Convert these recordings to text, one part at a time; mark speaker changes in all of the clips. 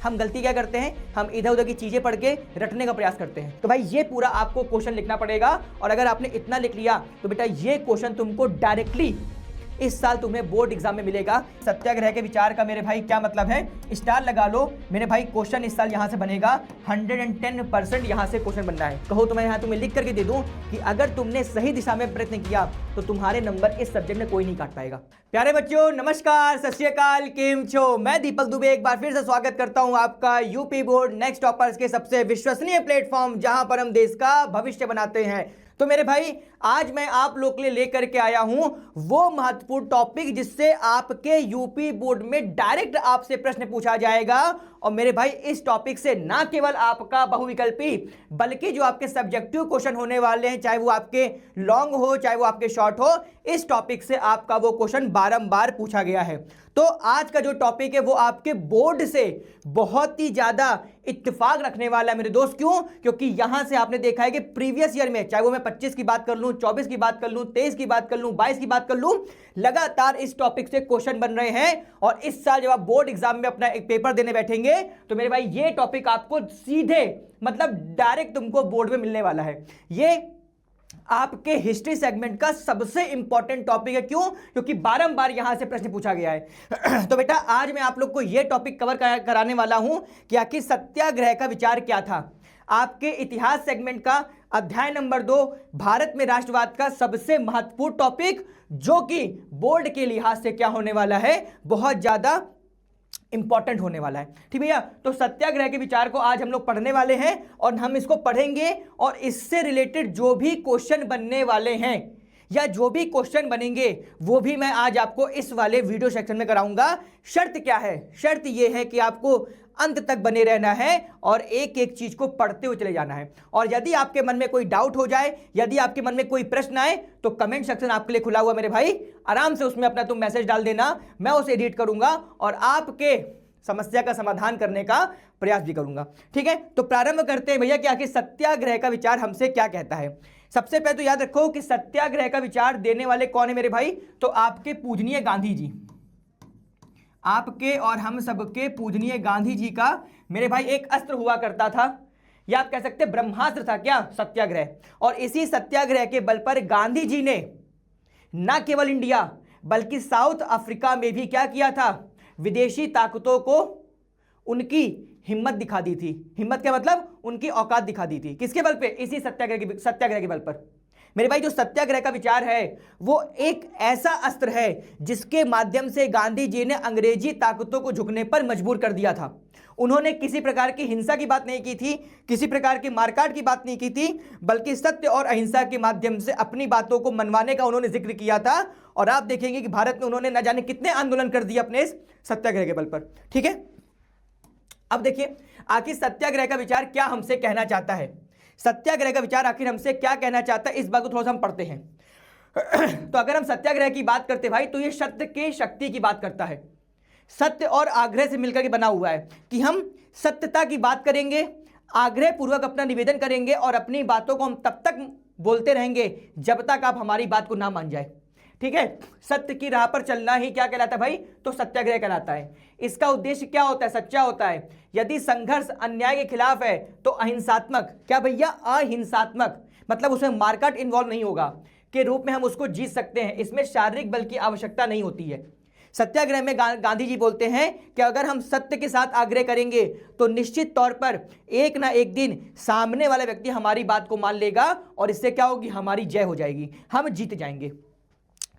Speaker 1: हम गलती क्या करते हैं, हम इधर उधर की चीजें पढ़ के रटने का प्रयास करते हैं। तो भाई ये पूरा आपको क्वेश्चन लिखना पड़ेगा, और अगर आपने इतना लिख लिया तो बेटा ये क्वेश्चन तुमको डायरेक्टली इस साल तुम्हें बोर्ड एग्जाम में मिलेगा। सत्याग्रह के विचार का मेरे भाई क्या मतलब है, स्टार लगा लो मेरे भाई। क्वेश्चन इस साल यहां से बनेगा 110% यहां से क्वेश्चन बनना है। कहो तो मैं यहां तुम्हें लिख करके दे दूं कि अगर तुमने सही दिशा में प्रयत्न किया तो तुम्हारे नंबर इस सब्जेक्ट में कोई नहीं काट पाएगा। प्यारे बच्चों नमस्कार, सत श्री अकाल, केम छो। मैं दीपक दुबे एक बार फिर से स्वागत करता हूं आपका यूपी बोर्ड नेक्स्ट टॉपर्स के सबसे विश्वसनीय प्लेटफॉर्म, जहां पर हम देश का भविष्य बनाते हैं। तो मेरे भाई आज मैं आप लोग के लिए लेकर के आया हूं वो महत्वपूर्ण टॉपिक जिससे आपके यूपी बोर्ड में डायरेक्ट आपसे प्रश्न पूछा जाएगा। और मेरे भाई इस टॉपिक से ना केवल आपका बहुविकल्पी बल्कि जो आपके सब्जेक्टिव क्वेश्चन होने वाले हैं, चाहे वो आपके लॉन्ग हो चाहे वो आपके शॉर्ट हो, इस टॉपिक से आपका वो क्वेश्चन बारंबार पूछा गया है। तो आज का जो टॉपिक है वो आपके बोर्ड से बहुत ही ज्यादा इत्तेफाक रखने वाला है मेरे दोस्त। क्यों? क्योंकि यहां से आपने देखा है कि प्रीवियस ईयर में, चाहे वो मैं 25 की बात कर लूं, 24 की बात कर लूं, 23 की बात कर लूं, 22 की बात कर लूं, लगातार इस टॉपिक से क्वेश्चन बन रहे हैं। और इस साल जब आप बोर्ड एग्जाम में अपना एक पेपर देने बैठेंगे तो मेरे भाई ये टॉपिक आपको सीधे मतलब डायरेक्ट तुमको बोर्ड में मिलने वाला है। ये आपके हिस्ट्री सेगमेंट का सबसे इंपॉर्टेंट टॉपिक है। क्यों? क्योंकि बारंबार यहां से प्रश्न पूछा गया है। तो बेटा आज मैं आप लोग को यह टॉपिक कवर कराने वाला हूं कि आखिर सत्याग्रह का विचार क्या था। आपके इतिहास सेगमेंट का अध्याय नंबर 2, भारत में राष्ट्रवाद का सबसे महत्वपूर्ण टॉपिक, जो कि बोर्ड के लिहाज से क्या होने वाला है, बहुत ज्यादा इंपॉर्टेंट होने वाला है। ठीक भैया, तो सत्याग्रह के विचार को आज हम लोग पढ़ने वाले हैं और हम इसको पढ़ेंगे और इससे रिलेटेड जो भी क्वेश्चन बनने वाले हैं या जो भी क्वेश्चन बनेंगे वो भी मैं आज आपको इस वाले वीडियो सेक्शन में कराऊंगा। शर्त क्या है? शर्त यह है कि आपको अंत तक बने रहना है और एक एक चीज को पढ़ते हुए चले जाना है। और यदि आपके मन में कोई डाउट हो जाए, यदि आपके मन में कोई प्रश्न आए, तो कमेंट सेक्शन आपके लिए खुला हुआ मेरे भाई, आराम से उसमें अपना तुम मैसेज डाल देना, मैं उसे एडिट करूंगा और आपके समस्या का समाधान करने का प्रयास भी करूंगा। ठीक है, तो प्रारंभ करते हैं भैया कि आखिर सत्याग्रह का विचार हमसे क्या कहता है। सबसे पहले तो याद रखो कि सत्याग्रह का विचार देने वाले कौन है मेरे भाई, तो आपके पूजनीय गांधी जी। आपके और हम सबके पूजनीय गांधी जी का मेरे भाई एक अस्त्र हुआ करता था, या आप कह सकते ब्रह्मास्त्र था क्या, सत्याग्रह। और इसी सत्याग्रह के बल पर गांधी जी ने न केवल इंडिया बल्कि साउथ अफ्रीका में भी क्या किया था, विदेशी ताकतों को उनकी हिम्मत दिखा दी थी। हिम्मत क्या मतलब? उनकी औकात दिखा दी थी। किसके बल पे? इसी सत्याग्रह के बल पर। मेरे भाई जो सत्याग्रह का विचार है वो एक ऐसा अस्त्र है जिसके माध्यम से गांधी जी ने अंग्रेजी ताकतों को झुकने पर मजबूर कर दिया था। उन्होंने किसी प्रकार की हिंसा की बात नहीं की थी, किसी प्रकार की मारकाट की बात नहीं की थी, बल्कि सत्य और अहिंसा के माध्यम से अपनी बातों को मनवाने का उन्होंने जिक्र किया था। और आप देखेंगे कि भारत में उन्होंने न जाने कितने आंदोलन कर दिए अपने इस सत्याग्रह के बल पर। ठीक है, अब देखिए आखिर सत्याग्रह का विचार क्या हमसे कहना चाहता है। सत्याग्रह का विचार आखिर हमसे क्या कहना चाहता है, इस बात को थोड़ा सा हम पढ़ते हैं। तो अगर हम सत्याग्रह की बात करते भाई, तो ये सत्य की शक्ति की बात करता है। सत्य और आग्रह से मिलकर के बना हुआ है कि हम सत्यता की बात करेंगे, आग्रह पूर्वक अपना निवेदन करेंगे और अपनी बातों को हम तब तक बोलते रहेंगे जब तक आप हमारी बात को ना मान जाए। ठीक है, सत्य की राह पर चलना ही क्या कहलाता है भाई, तो सत्याग्रह कहलाता है। इसका उद्देश्य क्या होता है, सच्चा होता है। यदि संघर्ष अन्याय के खिलाफ है तो अहिंसात्मक, क्या भैया, अहिंसात्मक मतलब उसमें मारकाट इन्वॉल्व नहीं होगा के रूप में हम उसको जीत सकते हैं। इसमें शारीरिक बल की आवश्यकता नहीं होती है। सत्याग्रह में गांधी जी बोलते हैं कि अगर हम सत्य के साथ आग्रह करेंगे तो निश्चित तौर पर एक ना एक दिन सामने वाला व्यक्ति हमारी बात को मान लेगा और इससे क्या होगी, हमारी जय हो जाएगी, हम जीत जाएंगे।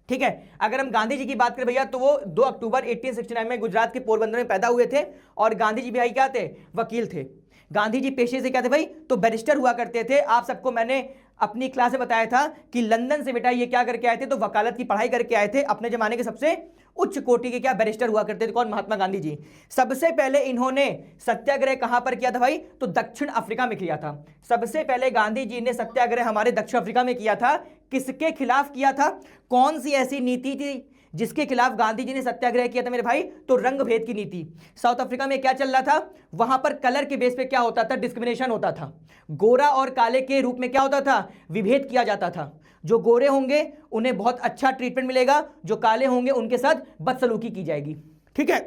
Speaker 1: ठीक है, अगर हम गांधी जी की बात करें भैया तो वो 2 अक्टूबर 1869 में गुजरात के पोरबंदर में पैदा हुए थे। और गांधी जी भाई क्या थे, वकील थे। गांधी जी पेशे से क्या थे भाई, तो बैरिस्टर हुआ करते थे। आप सबको मैंने अपनी क्लास में बताया था कि लंदन से बेटा ये क्या करके आए थे, तो वकालत की पढ़ाई करके आए थे। अपने जमाने के सबसे उच्च कोटि के क्या बैरिस्टर हुआ करते थे। कौन? महात्मा गांधी जी। सबसे पहले इन्होंने सत्याग्रह कहां पर किया था भाई, तो दक्षिण अफ्रीका में किया था। सबसे पहले गांधी जी ने सत्याग्रह हमारे दक्षिण अफ्रीका में किया था। किसके खिलाफ किया था? कौन सी ऐसी नीति थी जिसके खिलाफ गांधी जी ने सत्याग्रह किया था मेरे भाई, तो रंग भेद की नीति। साउथ अफ्रीका में क्या चल रहा था, वहां पर कलर के बेस पे क्या होता था, डिस्क्रिमिनेशन होता था। गोरा और काले के रूप में क्या होता था, विभेद किया जाता था। जो गोरे होंगे उन्हें बहुत अच्छा ट्रीटमेंट मिलेगा, जो काले होंगे उनके साथ बदसलूकी की जाएगी। ठीक है,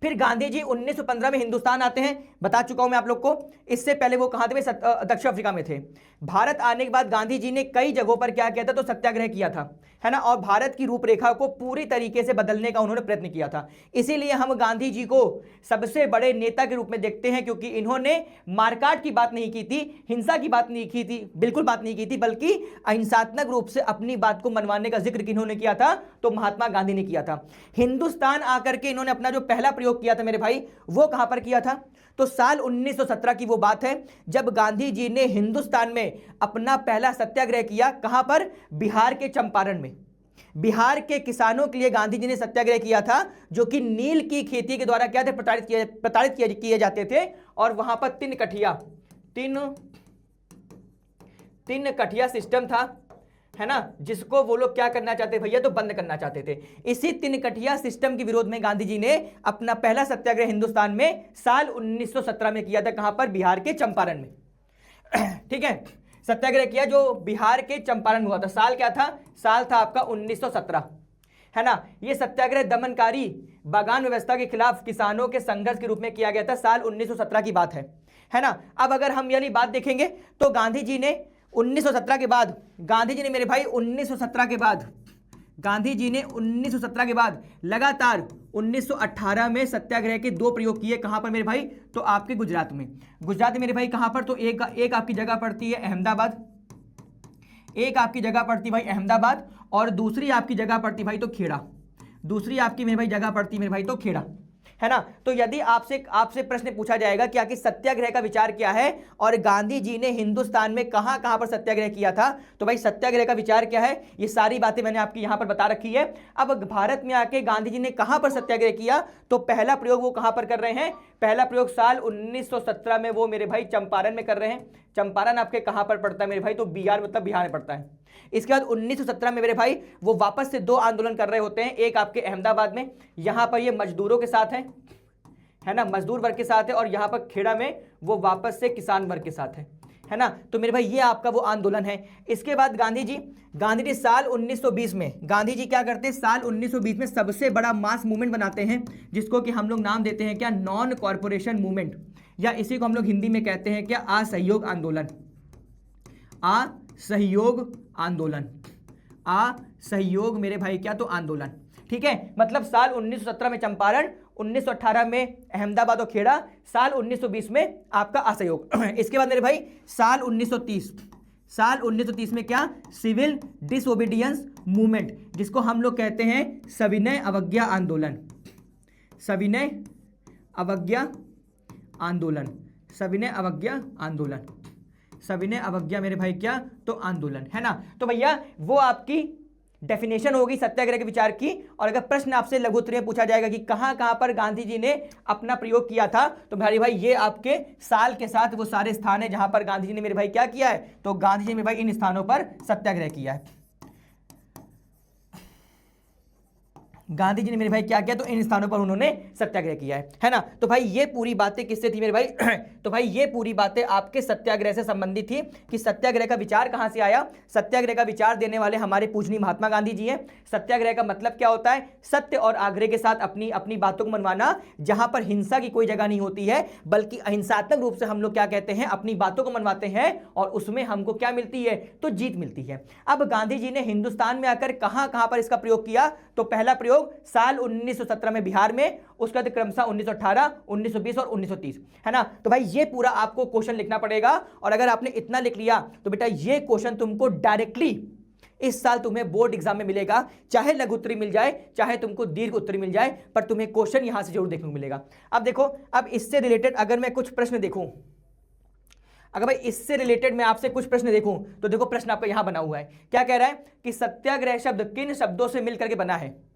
Speaker 1: फिर गांधी जी 1915 में हिंदुस्तान आते हैं, बता चुका हूं मैं आप लोग को। इससे पहले वो कहां थे भाई? दक्षिण अफ्रीका में थे। भारत आने के बाद गांधी जी ने कई जगहों पर क्या किया था? तो सत्याग्रह किया था, है ना। और भारत की रूपरेखा को पूरी तरीके से बदलने का उन्होंने प्रयत्न किया था। इसीलिए हम गांधी जी को सबसे बड़े नेता के रूप में देखते हैं, क्योंकि इन्होंने मारकाट की बात नहीं की थी, हिंसा की बात नहीं की थी, बिल्कुल बात नहीं की थी, बल्कि अहिंसात्मक रूप से अपनी बात को मनवाने का जिक्र किन्होंने किया था? तो महात्मा गांधी ने किया था। हिंदुस्तान आकर के इन्होंने अपना जो पहला प्रयोग किया था मेरे भाई, वो कहां पर किया था? तो साल 1917 की वो बात है जब गांधी जी ने हिंदुस्तान में अपना पहला सत्याग्रह किया। कहां पर? बिहार के चंपारण में। बिहार के किसानों के लिए गांधी जी ने सत्याग्रह किया था, जो कि नील की खेती के द्वारा क्या थे? प्रताड़ित किए जाते थे। और वहां पर तीन कठिया सिस्टम था, है ना, जिसको वो लोग क्या करना चाहते भैया? तो बंद करना चाहते थे। इसी तीन कठिया सिस्टम के विरोध में गांधी जी ने अपना पहला सत्याग्रह हिंदुस्तान में साल 1917 में किया था। कहां पर? बिहार के चंपारण में। ठीक है, सत्याग्रह किया जो बिहार के चंपारण में हुआ था। साल क्या था? साल था आपका 1917, है ना। यह सत्याग्रह दमनकारी बागान व्यवस्था के खिलाफ किसानों के संघर्ष के रूप में किया गया था। साल 1917 की बात है ना। अब अगर हम यानी बात देखेंगे तो गांधी जी ने 1917 के बाद, गांधी जी ने मेरे भाई 1917 के बाद, गांधी जी ने 1917 के बाद लगातार 1918 में सत्याग्रह के 2 प्रयोग किए। कहां पर मेरे भाई? तो आपके गुजरात में। गुजरात में मेरे भाई कहां पर? तो एक आपकी जगह पड़ती है अहमदाबाद, एक आपकी जगह पड़ती भाई अहमदाबाद, और दूसरी आपकी जगह पड़ती भाई तो खेड़ा। दूसरी आपकी मेरे भाई जगह पड़ती मेरे भाई तो खेड़ा, है ना। तो यदि आपसे प्रश्न पूछा जाएगा कि आखिर सत्याग्रह का विचार क्या है और गांधी जी ने हिंदुस्तान में कहां कहां पर सत्याग्रह किया था, तो भाई सत्याग्रह का विचार क्या है, ये सारी बातें मैंने आपकी यहां पर बता रखी है। अब भारत में आके गांधी जी ने कहां पर सत्याग्रह किया, तो पहला प्रयोग वो कहां पर कर रहे हैं? पहला प्रयोग साल 1917 में वो मेरे भाई चंपारण में कर रहे हैं। चंपारण आपके कहां पर पड़ता है मेरे भाई? तो बिहार, मतलब बिहार में पड़ता है। इसके बाद 1917 में मेरे भाई वो वापस से 2 आंदोलन कर रहे होते हैं। एक आपके अहमदाबाद में, यहां पर ये मजदूरों के साथ है ना, मजदूर वर्ग के साथ है, और यहां पर खेड़ा में वो वापस से किसान वर्ग के साथ है ना। तो मेरे भाई ये आपका वो आंदोलन है। इसके बाद गांधी जी साल 1920 में, गांधी जी क्या करते हैं? साल 1920 में सबसे बड़ा मास मूवमेंट बनाते हैं, जिसको कि हम लोग नाम देते हैं क्या? नॉन कॉर्पोरेशन मूवमेंट, या इसी को हम लोग हिंदी में कहते हैं क्या? असहयोग आंदोलन। असहयोग आंदोलन, असहयोग मेरे भाई क्या? तो आंदोलन। ठीक है, मतलब साल 1917 में चंपारण, 1918 में अहमदाबाद और खेड़ा, साल 1920 में आपका असहयोग। इसके बाद मेरे भाई साल 1930 में क्या? सिविल डिसओबीडियंस मूवमेंट, जिसको हम लोग कहते हैं सविनय अवज्ञा आंदोलन। सविनय अवज्ञा आंदोलन, सविनय अवज्ञा आंदोलन, सविनय अवज्ञा मेरे भाई क्या? तो आंदोलन, है ना। तो भैया वो आपकी डेफिनेशन होगी सत्याग्रह के विचार की। और अगर प्रश्न आपसे लघु उत्तर में पूछा जाएगा कि कहां कहां पर गांधी जी ने अपना प्रयोग किया था, तो मेरे भाई ये आपके साल के साथ वो सारे स्थान है जहां पर गांधी जी ने मेरे भाई क्या किया है? तो गांधी जी ने मेरे भाई इन स्थानों पर सत्याग्रह किया है। गांधी जी ने मेरे भाई क्या किया? तो इन स्थानों पर उन्होंने सत्याग्रह किया है ना। तो भाई ये पूरी बातें किससे थी मेरे भाई? तो भाई ये पूरी बातें आपके सत्याग्रह से संबंधित थी कि सत्याग्रह का विचार कहां से आया। सत्याग्रह का विचार देने वाले हमारे पूजनीय महात्मा गांधी जी हैं। सत्याग्रह का मतलब क्या होता है? सत्य और आग्रह के साथ अपनी अपनी बातों को मनवाना, जहां पर हिंसा की कोई जगह नहीं होती है, बल्कि अहिंसात्मक रूप से हम लोग क्या कहते हैं? अपनी बातों को मनवाते हैं, और उसमें हमको क्या मिलती है? तो जीत मिलती है। अब गांधी जी ने हिंदुस्तान में आकर कहां कहां पर इसका प्रयोग किया? तो पहला प्रयोग साल 1917 में बिहार में, उसका क्रमशः 1918, 1920 और 1930, है ना। तो भाई ये पूरा आपको क्वेश्चन लिखना पड़ेगा, और अगर आपने इतना लिख लिया तो बेटा ये क्वेश्चन तुमको डायरेक्टली इस साल तुम्हें बोर्ड एग्जाम में मिलेगा। चाहे लघु उत्तरी मिल जाए, चाहे तुमको दीर्घ उत्तरी मिल जाए, पर तुम्हें क्वेश्चन यहां से जरूर देखने को मिलेगा। अब देखो, अब इससे रिलेटेड अगर मैं कुछ प्रश्न देखूं, अगर भाई इससे रिलेटेड मैं आपसे कुछ प्रश्न देखूं, तो देखो प्रश्न आपका यहां बना हुआ है। क्या कह रहा है कि सत्याग्रह शब्द किन शब्दों से मिलकर के बना है?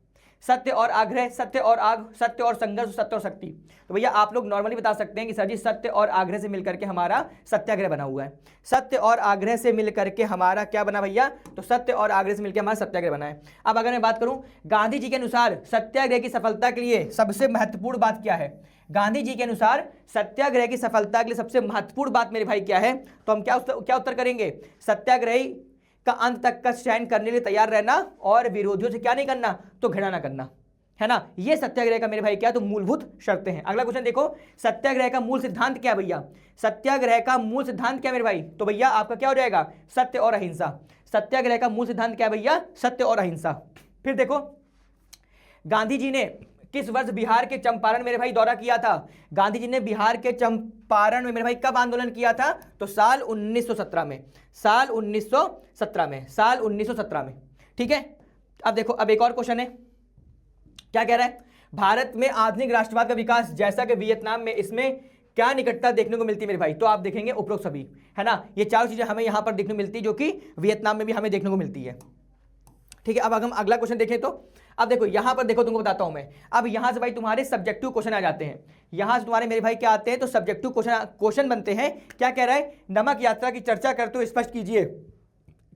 Speaker 1: सत्य और आग्रह, सत्य और आग, सत्य और संघर्ष, सत्य और शक्ति। तो भैया आप लोग नॉर्मली बता सकते हैं कि सर जी सत्य और आग्रह से मिलकर के हमारा सत्याग्रह बना हुआ है। सत्य और आग्रह से मिलकर के हमारा क्या बना भैया? तो सत्य और आग्रह से मिलकर हमारा सत्याग्रह बना है। अब अगर मैं बात करूं गांधी जी के अनुसार सत्याग्रह की सफलता के लिए सबसे महत्वपूर्ण बात क्या है? गांधी जी के अनुसार सत्याग्रह की सफलता के लिए सबसे महत्वपूर्ण बात मेरे भाई क्या है? तो हम क्या उत्तर करेंगे? सत्याग्रही का अंत तक का चयन करने के लिए तैयार रहना, और विरोधियों से क्या नहीं करना? तो घृणा ना करना। है ना। ये सत्याग्रह का मेरे भाई क्या तो मूलभूत शर्तें हैं। अगला क्वेश्चन देखो, सत्याग्रह का मूल सिद्धांत क्या भैया, सत्याग्रह का मूल सिद्धांत क्या मेरे भाई, तो भैया आपका क्या हो जाएगा, सत्य और अहिंसा। सत्याग्रह का मूल सिद्धांत क्या भैया, सत्य और अहिंसा। फिर देखो, गांधी जी ने किस वर्ष बिहार के चंपारण मेरे भाई दौरा किया था, गांधी जी ने बिहार के चंपारण में मेरे भाई कब आंदोलन किया था, तो साल 1917 में, साल 1917 में, साल 1917 में। ठीक है, अब देखो, अब एक और क्वेश्चन है, क्या कह रहा है, भारत में आधुनिक राष्ट्रवाद का विकास जैसा कि वियतनाम में, इसमें क्या निकटता देखने को मिलती है मेरे भाई, तो आप देखेंगे उपरोक्त सभी, है ना। ये चारों चीजें हमें यहां पर देखने को मिलती है जो कि वियतनाम में भी हमें देखने को मिलती है। ठीक है, अब अगर हम अगला क्वेश्चन देखें तो अब देखो यहां पर देखो, तुमको बताता हूं मैं, अब यहां से भाई तुम्हारे सब्जेक्टिव क्वेश्चन आ जाते हैं, यहां से तुम्हारे मेरे भाई क्या आते हैं, तो सब्जेक्टिव क्वेश्चन बनते हैं। क्या कह रहा है, नमक यात्रा की चर्चा करते हुए स्पष्ट कीजिए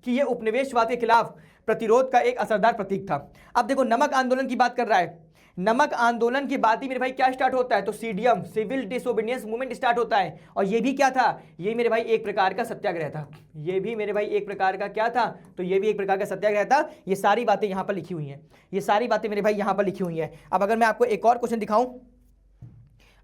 Speaker 1: कि यह उपनिवेशवाद के खिलाफ प्रतिरोध का एक असरदार प्रतीक था। अब देखो, नमक आंदोलन की बात कर रहा है, नमक आंदोलन की बात ही मेरे भाई क्या स्टार्ट होता है, तो CDM, civil disobedience movement start होता है। और ये भी क्या था, ये मेरे भाई एक प्रकार का सत्याग्रह था, ये भी मेरे भाई एक प्रकार का क्या था, तो ये भी एक प्रकार का सत्याग्रह था। ये सारी बातें यहां पर लिखी हुई हैं, ये सारी बातें मेरे भाई यहां पर लिखी हुई हैं। अब अगर मैं आपको एक और क्वेश्चन दिखाऊं,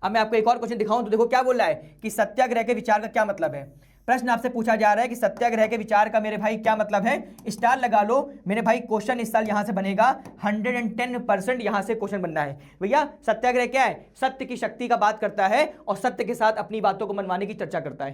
Speaker 1: अब मैं आपको एक और क्वेश्चन दिखाऊं, तो देखो क्या बोल रहा है कि सत्याग्रह के विचार का क्या मतलब है। प्रश्न आपसे पूछा जा रहा है कि सत्याग्रह के विचार का मेरे भाई क्या मतलब है। स्टार लगा लो मेरे भाई, क्वेश्चन इस साल यहां से बनेगा 110%, यहां से क्वेश्चन बनना है भैया। सत्याग्रह क्या है, सत्य की शक्ति का बात करता है और सत्य के साथ अपनी बातों को मनवाने की चर्चा करता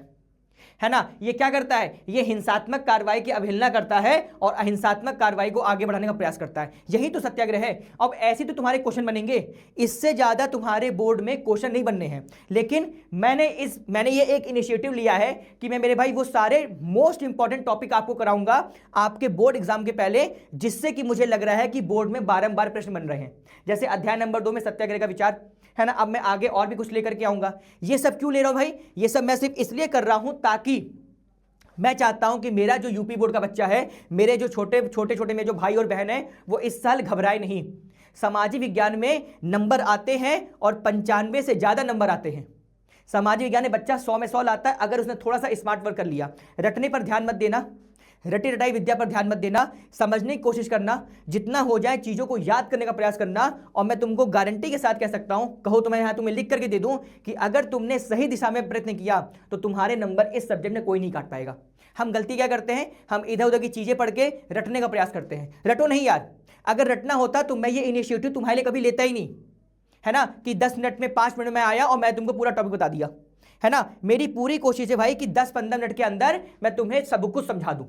Speaker 1: है ना। ये क्या करता है, ये हिंसात्मक कार्रवाई की अवहेलना करता है और अहिंसात्मक कार्रवाई को आगे बढ़ाने का प्रयास करता है, यही तो सत्याग्रह है। अब ऐसे तो तुम्हारे क्वेश्चन बनेंगे, इससे ज्यादा तुम्हारे बोर्ड में क्वेश्चन नहीं बनने हैं। लेकिन मैंने ये एक इनिशिएटिव लिया है कि मैं मेरे भाई वो सारे मोस्ट इंपॉर्टेंट टॉपिक आपको कराऊंगा आपके बोर्ड एग्जाम के पहले, जिससे कि मुझे लग रहा है कि बोर्ड में बारंबार प्रश्न बन रहे हैं। जैसे अध्याय नंबर 2 में सत्याग्रह का विचार, है ना। अब मैं आगे और भी कुछ लेकर के आऊंगा। ये सब क्यों ले रहा हूं भाई, ये सब मैं सिर्फ इसलिए कर रहा हूं ताकि मैं चाहता हूं कि मेरा जो यूपी बोर्ड का बच्चा है, मेरे जो छोटे छोटे मेरे जो भाई और बहन है, वो इस साल घबराए नहीं। सामाजिक विज्ञान में नंबर आते हैं और 95 से ज्यादा नंबर आते हैं। सामाजिक विज्ञान में बच्चा 100 में 100 लाता है अगर उसने थोड़ा सा स्मार्ट वर्क कर लिया। रटने पर ध्यान मत देना, रटी रटाई विद्या पर ध्यान मत देना, समझने की कोशिश करना, जितना हो जाए चीजों को याद करने का प्रयास करना। और मैं तुमको गारंटी के साथ कह सकता हूं, कहो तो मैं यहां तुम्हें लिख करके दे दूं कि अगर तुमने सही दिशा में प्रयत्न किया तो तुम्हारे नंबर इस सब्जेक्ट में कोई नहीं काट पाएगा। हम गलती क्या करते हैं, हम इधर उधर की चीजें पढ़ के रटने का प्रयास करते हैं। रटो नहीं यार, अगर रटना होता तो मैं ये इनिशिएटिव तुम्हारे लिए कभी लेता ही नहीं, है ना, कि 10 मिनट में 5 मिनट में आया और मैं तुमको पूरा टॉपिक बता दिया, है ना। मेरी पूरी कोशिश है भाई कि 10-15 मिनट के अंदर मैं तुम्हें सब कुछ समझा दूं,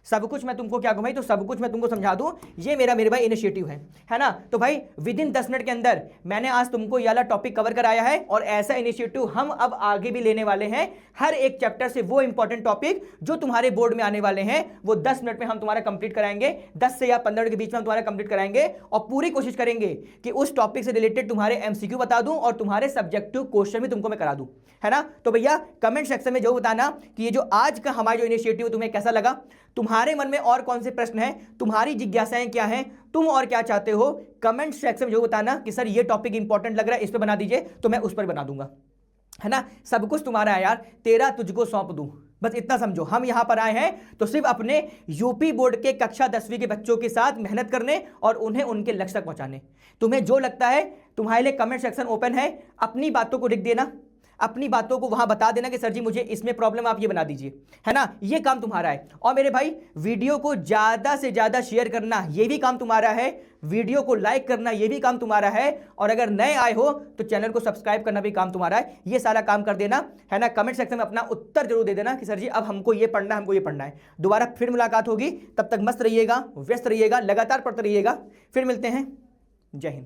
Speaker 1: सब कुछ मैं तुमको क्या कहूं भाई, तो सब कुछ मैं तुमको समझा दूं। ये मेरे भाई इनिशिएटिव है ना। तो भाई विद इन 10 मिनट के अंदर मैंने आज तुमको ये वाला टॉपिक कवर कराया है और ऐसा इनिशिएटिव हम अब आगे भी लेने वाले हैं। हर एक चैप्टर से वो इंपॉर्टेंट टॉपिक जो तुम्हारे बोर्ड में आने वाले हैं वो 10 मिनट में हम तुम्हारा कंप्लीट कराएंगे, 10 से या 15 मिनट के बीच में हम तुम्हारा कंप्लीट कराएंगे और पूरी कोशिश करेंगे कि उस टॉपिक से रिलेटेड तुम्हारे एमसीक्यू बता दूं और तुम्हारे सब्जेक्टिव क्वेश्चन भी तुमको मैं करा दूं, है ना। तो भैया कमेंट सेक्शन में जो बताना कि ये जो आज का हमारा जो इनिशिएटिव तुम्हें कैसा लगा, तुम्हारे मन में और कौन से प्रश्न हैं, तुम्हारी जिज्ञासाएं क्या हैं, तुम और क्या चाहते हो, कमेंट सेक्शन में जो बताना कि सर ये टॉपिक इंपॉर्टेंट लग रहा है, इस पे बना दीजिए, तो मैं उस पर बना दूंगा, है ना। सब कुछ तुम्हारा है यार, तेरा तुझको सौंप दूं, बस इतना समझो। हम यहां पर आए हैं तो सिर्फ अपने यूपी बोर्ड के कक्षा 10वीं के बच्चों के साथ मेहनत करने और उन्हें उनके लक्ष्य तक पहुंचाने। तुम्हें जो लगता है, तुम्हारे लिए कमेंट सेक्शन ओपन है, अपनी बातों को लिख देना, अपनी बातों को वहां बता देना कि सर जी मुझे इसमें प्रॉब्लम, आप ये बना दीजिए, है ना। ये काम तुम्हारा है। और मेरे भाई वीडियो को ज्यादा से ज्यादा शेयर करना, ये भी काम तुम्हारा है। वीडियो को लाइक करना, ये भी काम तुम्हारा है। और अगर नए आए हो तो चैनल को सब्सक्राइब करना भी काम तुम्हारा है। ये सारा काम कर देना, है ना। कमेंट सेक्शन में अपना उत्तर जरूर दे देना कि सर जी अब हमको ये पढ़ना है, हमको ये पढ़ना है। दोबारा फिर मुलाकात होगी, तब तक मस्त रहिएगा, व्यस्त रहिएगा, लगातार पढ़ते रहिएगा। फिर मिलते हैं, जय हिंद।